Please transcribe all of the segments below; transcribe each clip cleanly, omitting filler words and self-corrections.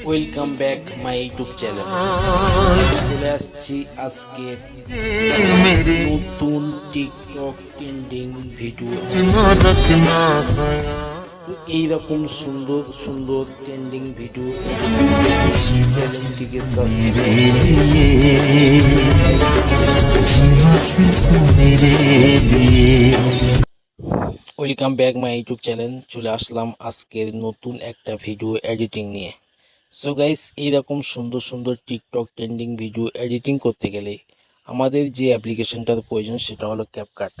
Welcome back my YouTube channel. চলে আসছি আজকে নতুন টিকটক ট্রেন্ডিং ভিডিও। তো এইরকম সুন্দর সুন্দর ট্রেন্ডিং ভিডিও চ্যানেলটিকে welcome back my YouTube channel. চলে আসলাম আজকের নতুন একটা ভিডিও এডিটিং নিয়ে। সো গাইস, এইরকম সুন্দর সুন্দর টিকটক ট্রেন্ডিং ভিডিও এডিটিং করতে গেলে আমাদের যে অ্যাপ্লিকেশনটার প্রয়োজন সেটা হলো ক্যাপকাট।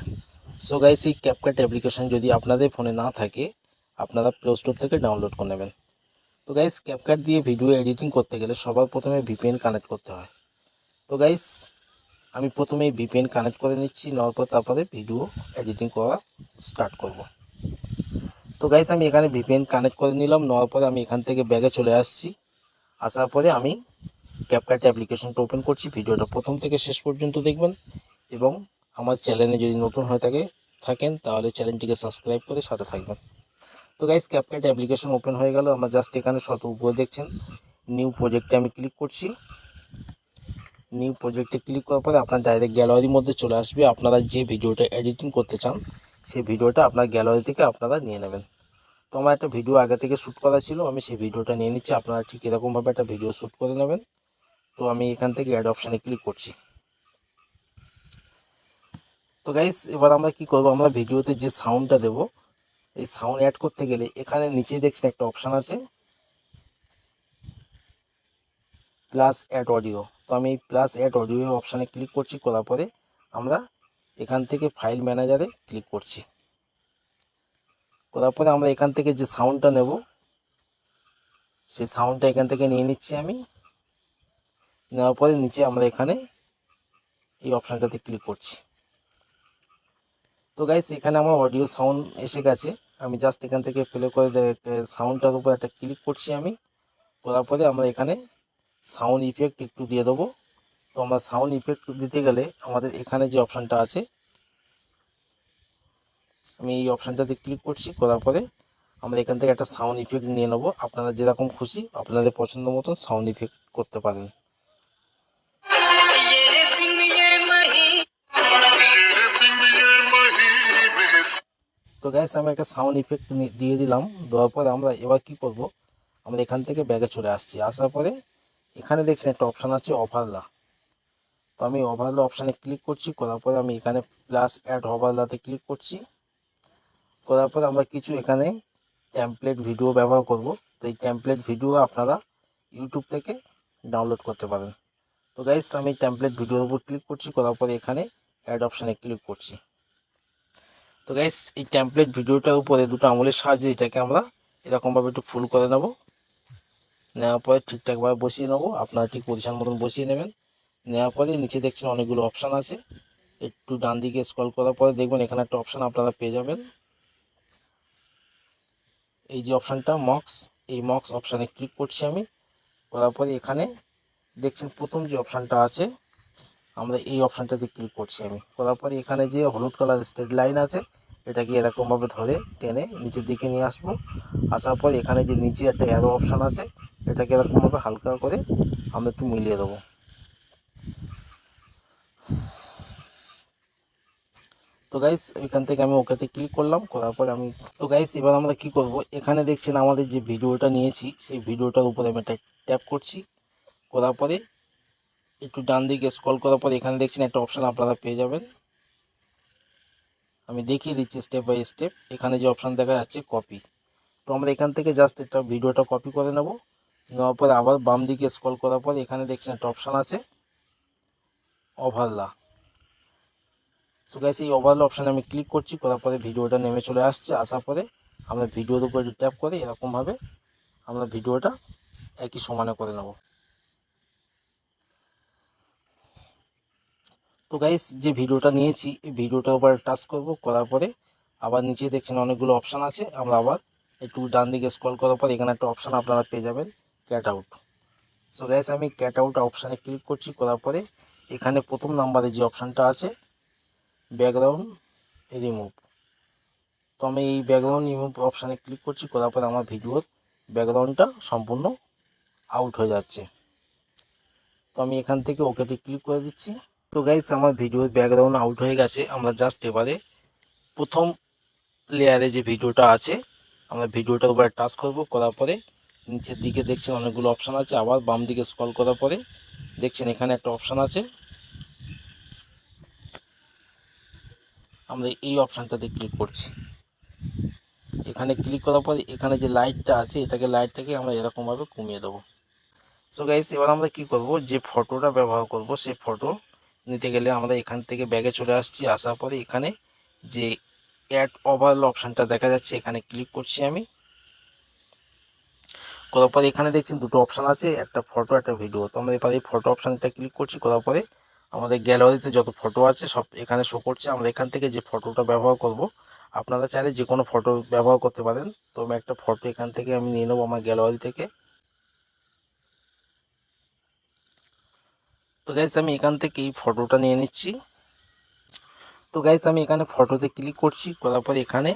সো গাইস, এই ক্যাপকাট অ্যাপ্লিকেশন যদি আপনাদের ফোনে না থাকে আপনারা প্লে স্টোর থেকে ডাউনলোড করে নেবেন। তো গাইস, ক্যাপকাট দিয়ে ভিডিও এডিটিং করতে গেলে সবার প্রথমে ভিপিএন কানেক্ট করতে হয়। তো গাইস, আমি প্রথমেই ভিপিএন কানেক্ট করে নিচ্ছি, নেওয়ার পর তারপরে ভিডিও এডিটিং করা স্টার্ট করব। তো গাইস, আমি এখানে ভিপিএন কানেক্ট করে নিলাম। নেওয়ার পরে আমি এখান থেকে ব্যাগে চলে আসছি। আসার পরে আমি ক্যাপকাট অ্যাপ্লিকেশনটা ওপেন করছি। ভিডিওটা প্রথম থেকে শেষ পর্যন্ত দেখবেন এবং আমার চ্যানেলে যদি নতুন হয়ে থাকেন তাহলে চ্যানেলটিকে সাবস্ক্রাইব করে সাথে থাকবেন। তো গাইস, ক্যাপকাট অ্যাপ্লিকেশন ওপেন হয়ে গেল। আমরা জাস্ট এখানে শত উপরে দেখছেন নিউ প্রজেক্টে আমি ক্লিক করছি। নিউ প্রজেক্টে ক্লিক করার পরে আপনার ডাইরেক্ট গ্যালারির মধ্যে চলে আসবে। আপনারা যে ভিডিওটা এডিটিং করতে চান সেই ভিডিওটা আপনার গ্যালারি থেকে আপনারা নিয়ে নেবেন। তো আমার একটা ভিডিও আগে থেকে শ্যুট করা ছিল, আমি সেই ভিডিওটা নিয়ে নিচ্ছি। আপনারা ঠিক এরকমভাবে একটা ভিডিও শ্যুট করে নেবেন। তো আমি এখান থেকে অ্যাড অপশানে ক্লিক করছি। তো গাইস, এবার আমরা কি করব, আমরা ভিডিওতে যে সাউন্ডটা দেব এই সাউন্ড অ্যাড করতে গেলে এখানে নিচে দেখছেন একটা অপশান আছে প্লাস অ্যাড অডিও। তো আমি প্লাস অ্যাড অডিও অপশানে ক্লিক করছি। করার পরে আমরা এখান থেকে ফাইল ম্যানেজারে ক্লিক করছি। করার পরে আমরা এখান থেকে যে সাউন্ডটা নেব সেই সাউন্ডটা এখান থেকে নিয়ে নিচ্ছি আমি। নেওয়ার পরে নিচে আমরা এখানে এই অপশানটাতে ক্লিক করছি। তো গাইস, এখানে আমার অডিও সাউন্ড এসে গেছে। আমি জাস্ট এখান থেকে প্লে করে সাউন্ডটার উপর একটা ক্লিক করছি আমি। করার পরে আমরা এখানে সাউন্ড ইফেক্ট একটু দিয়ে দেবো। তো আমরা সাউন্ড ইফেক্ট দিতে গেলে আমাদের এখানে যে অপশানটা আছে আমি এই অপশানটাতে ক্লিক করছি। করার পরে আমরা এখান থেকে একটা সাউন্ড ইফেক্ট নিয়ে নেব। আপনারা যেরকম খুশি আপনাদের পছন্দ মতো সাউন্ড ইফেক্ট করতে পারেন। তো গাইস, আমি একটা সাউন্ড ইফেক্ট দিয়ে দিলাম। দেওয়ার পরে আমরা এবার কি করব, আমরা এখান থেকে ব্যাগে চলে আসছি। আসার পরে এখানে দেখছেন একটা অপশান আছে ওভারলা। তো আমি ওভারলা অপশানে ক্লিক করছি। করার পরে আমি এখানে প্লাস অ্যাড ওভারলাতে ক্লিক করছি। করার পরে আমরা কিছু এখানে টেমপ্লেট ভিডিও ব্যবহার করব। তো এই টেমপ্লেট ভিডিও আপনারা ইউটিউব থেকে ডাউনলোড করতে পারেন। তো গাইস, আমি টেমপ্লেট ভিডিওর উপর ক্লিক করছি। করার পরে এখানে অ্যাড অপশানে ক্লিক করছি। তো গাইস, এই টেমপ্লেট ভিডিওটার উপরে দুটো আঙুলের সাহায্যে এটাকে আমরা এরকমভাবে একটু ফুল করে নেব। নেওয়ার পরে ঠিকঠাকভাবে বসিয়ে নেব। আপনারা ঠিক পজিশন মতন বসিয়ে নেবেন। নেওয়ার পরে নিচে দেখছেন অনেকগুলো অপশান আছে। একটু ডান দিকে স্ক্রল করার পরে দেখবেন এখানে একটা অপশান আপনারা পেয়ে যাবেন, এই যে অপশানটা মক্স। এই মক্স অপশানে ক্লিক করছি আমি। করার পরে এখানে দেখছেন প্রথম যে অপশানটা আছে আমরা এই অপশানটাতে ক্লিক করছি আমি। করার পরে এখানে যে হলুদ কালার স্ট্রেট লাইন আছে এটাকে এরকমভাবে ধরে টেনে নিচের দিকে নিয়ে আসবো। আসার পর এখানে যে নিচে একটা অ্যারো অপশান আছে এটাকে এরকমভাবে হালকা করে আমরা একটু মিলিয়ে দেবো। তো গাইস, এখান থেকে আমি ওকেতে ক্লিক করলাম। করার পরে আমি তো গাইস, এবার আমরা কি করব, এখানে দেখছেন আমাদের যে ভিডিওটা নিয়েছি সেই ভিডিওটার উপরে আমি ট্যাপ করছি। করার পরে একটু ডান দিকে স্ক্রল করার পরে এখানে দেখছেন একটা অপশান আপনারা পেয়ে যাবেন। আমি দেখিয়ে দিচ্ছি স্টেপ বাই স্টেপ। এখানে যে অপশান দেখা যাচ্ছে কপি। তো আমরা এখান থেকে জাস্ট একটা ভিডিওটা কপি করে নেব। নেওয়ার পরে আবার বাম দিকে স্ক্রল করার পরে এখানে দেখছেন একটা অপশান আছে ওভারলা। সো গাইস, এই ওভারলা অপশানে আমি ক্লিক করছি। করার পরে ভিডিওটা নেমে চলে আসছে। আসার পরে আমরা ভিডিওর উপর ট্যাপ করে এরকমভাবে আমরা ভিডিওটা একই সমানে করে নেব। তো গাইস, যে ভিডিওটা নিয়েছি এই ভিডিওটার উপর টাচ করব। করার পরে আবার নিচে দেখছেন অনেকগুলো অপশান আছে। আমরা আবার একটু ডান দিকে স্ক্রল করার পর এখানে একটা অপশান আপনারা পেয়ে যাবেন ক্যাট আউট। সো গাইস, আমি ক্যাট আউট অপশানে ক্লিক করছি। করার পরে এখানে প্রথম নাম্বারে যে অপশানটা আছে ব্যাকগ্রাউন্ড রিমুভ। তো আমি এই ব্যাকগ্রাউন্ড রিমুভ অপশানে ক্লিক করছি। করার পরে আমার ভিডিওর ব্যাকগ্রাউন্ডটা সম্পূর্ণ আউট হয়ে যাচ্ছে। তো আমি এখান থেকে ওকেতে ক্লিক করে দিচ্ছি। তো গাইস আমার ভিডিওর ব্যাকগ্রাউন্ড আউট হয়ে গেছে। আমরা জাস্ট এবারে প্রথম লেয়ারে যে ভিডিওটা আছে আমরা ভিডিওটার উপরে টাচ করব, করার পরে নিচের দিকে দেখছেন অনেকগুলো অপশান আছে। আবার বাম দিকে স্ক্রল করার পরে দেখছেন এখানে একটা অপশান আছে, আমরা এই অপশানটাতে ক্লিক করছি। এখানে ক্লিক করার পরে এখানে যে লাইটটা আছে লাইটটাকে আমরা এরকমভাবে কমিয়ে দেবো। সো গাইস এবার আমরা কি করব, যে ফটোটা ব্যবহার করব সেই ফটো নিতে গেলে আমরা এখান থেকে ব্যাগে চলে আসছি। আসার পরে এখানে যে অ্যাড ওভারঅল অপশানটা দেখা যাচ্ছে এখানে ক্লিক করছি আমি। করার পরে এখানে দেখছেন দুটো অপশান আছে, একটা ফটো একটা ভিডিও। তো আমরা এবার এই ফটো অপশানটা ক্লিক করছি। করার পরে আমাদের গ্যালারিতে যত ফটো আছে সব এখানে শো করছে। আমরা এখান থেকে যে ফটোটা ব্যবহার করব, আপনারা চাইলে যে কোনো ফটো ব্যবহার করতে পারেন। তো আমি একটা ফটো এখান থেকে আমি নিয়ে নেবো আমার গ্যালারি থেকে। তো গাইস আমি এখান থেকে এই ফটোটা নিয়ে নিচ্ছি। তো গাইস আমি এখানে ফটোতে ক্লিক করছি, করার পরে এখানে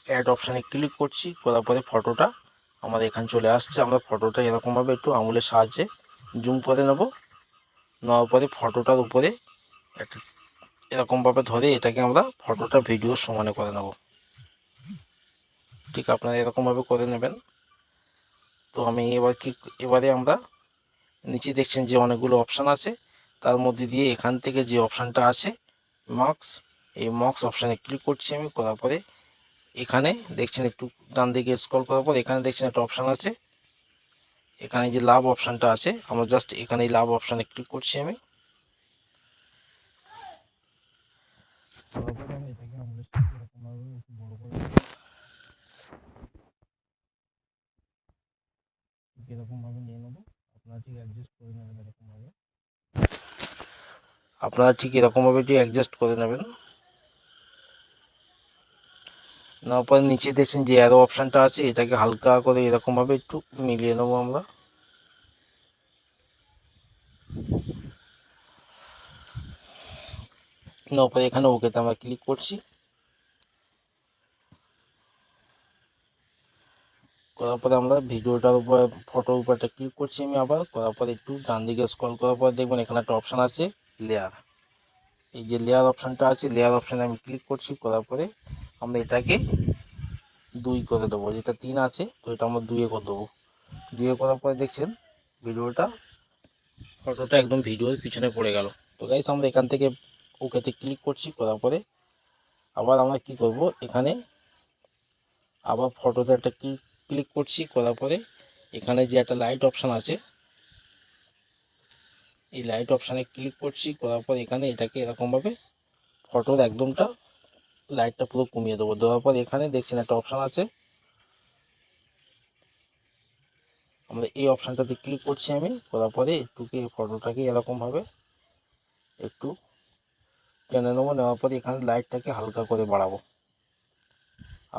অ্যাড অপশানে ক্লিক করছি। করার পরে ফটোটা আমাদের এখানে চলে আসছে। আমরা ফটোটা এরকমভাবে একটু আঙুলের সাহায্যে জুম করে নেব। নেওয়ার পরে ফটোটার উপরে একটা এরকমভাবে ধরে এটাকে আমরা ফটোটা ভিডিওর সমানে করে নেব। ঠিক আপনারা এরকমভাবে করে নেবেন। তো আমি এবারে আমরা নিচে দেখছেন যে অনেকগুলো অপশান আছে, তার মধ্যে দিয়ে এখান থেকে যে অপশানটা আছে মার্কস, এই মার্কস অপশানে ক্লিক করছি আমি। করার পরে এখানে দেখছেন একটু ডান দিকে স্ক্রল করার পর এখানে দেখছেন একটা অপশান আছে, এখানে যে লাভ অপশানটা আছে আমরা জাস্ট এখানে এই লাভ অপশানে ক্লিক করছি আমি। এরকমভাবে নিয়ে নেবো, আপনারা ঠিক অ্যাডজাস্ট করে নেবেন এরকমভাবে। আপনারা ঠিক এরকমভাবে একটু অ্যাডজাস্ট করে নেবেন। নেওয়ার পরে নিচে দেখছেন যে অ্যারো অপশানটা আছে, এটাকে হালকা করে এরকমভাবে একটু মিলিয়ে নেবো আমরা। নেওয়ার পরে এখানে ওকেতে আমরা ক্লিক করছি। করার পরে আমরা ভিডিওটার উপর ফটোর উপরটা ক্লিক করছি আমি আবার। করার পরে একটু ডান দিকে স্ক্রল করার পর দেখবেন এখানে একটা অপশান আছে লেয়ার। এই যে লেয়ার অপশানটা আছে, লেয়ার অপশানে আমি ক্লিক করছি। করার পরে আমরা এটাকে 2 করে দেবো, যেটা 3 আছে তো এটা আমরা 2 করে দেবো। 2 করার পরে দেখছেন ফটোটা একদম ভিডিওর পিছনে পড়ে গেল। তো গাইস আমরা এখান থেকে ওকেতে ক্লিক করছি। করার পরে আবার আমরা কি করব, এখানে আবার ফটোতে একটা ক্লিক করছি। করার পরে এখানে যে একটা লাইট অপশান আছে এই লাইট অপশানে ক্লিক করছি। করার পর এখানে এটাকে এরকমভাবে ফটোর একদমটা লাইটটা পুরো কমিয়ে দেবো। দেওয়ার পর এখানে দেখছেন একটা অপশান আছে, আমরা এই অপশানটাতে ক্লিক করছি আমি। করার পরে একটুকে ফটোটাকে এরকমভাবে একটু টেনে নেবো। নেওয়ার পরে এখানে লাইটটাকে হালকা করে বাড়াবো,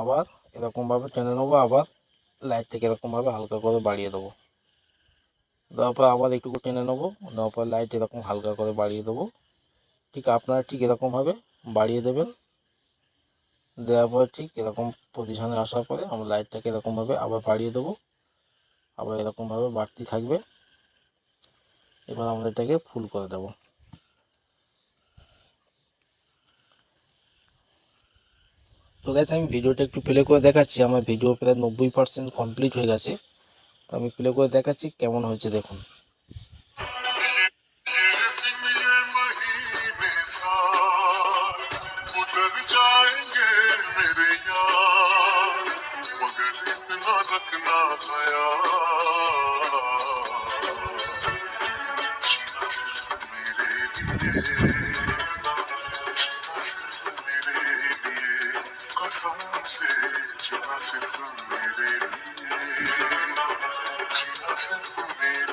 আবার এরকমভাবে টেনে নেবো, আবার লাইটটাকে এরকমভাবে হালকা করে বাড়িয়ে দেবো। দেওয়ার পর আবার একটু টেনে নেবো, নেওয়ার পর লাইট এরকম হালকা করে বাড়িয়ে দেবো। ঠিক আপনারা ঠিক এরকমভাবে বাড়িয়ে দেবেন। দেওয়ার পরে ঠিক এরকম পজিশনে আসার পরে আমরা লাইটটাকে এরকমভাবে আবার বাড়িয়ে দেবো, আবার এরকমভাবে বাড়তি থাকবে। এবার আমরা এটাকে ফুল করে দেবো। তো গাইস আমি ভিডিওটা একটু প্লে করে দেখাচ্ছি। আমার ভিডিও প্রায় 90% কমপ্লিট হয়ে গেছে। তো আমি প্লে করে দেখাচ্ছি কেমন হয়েছে দেখুন। कसम से जीना सिर्फ मेरे लिए, जीना सिर्फ मेरे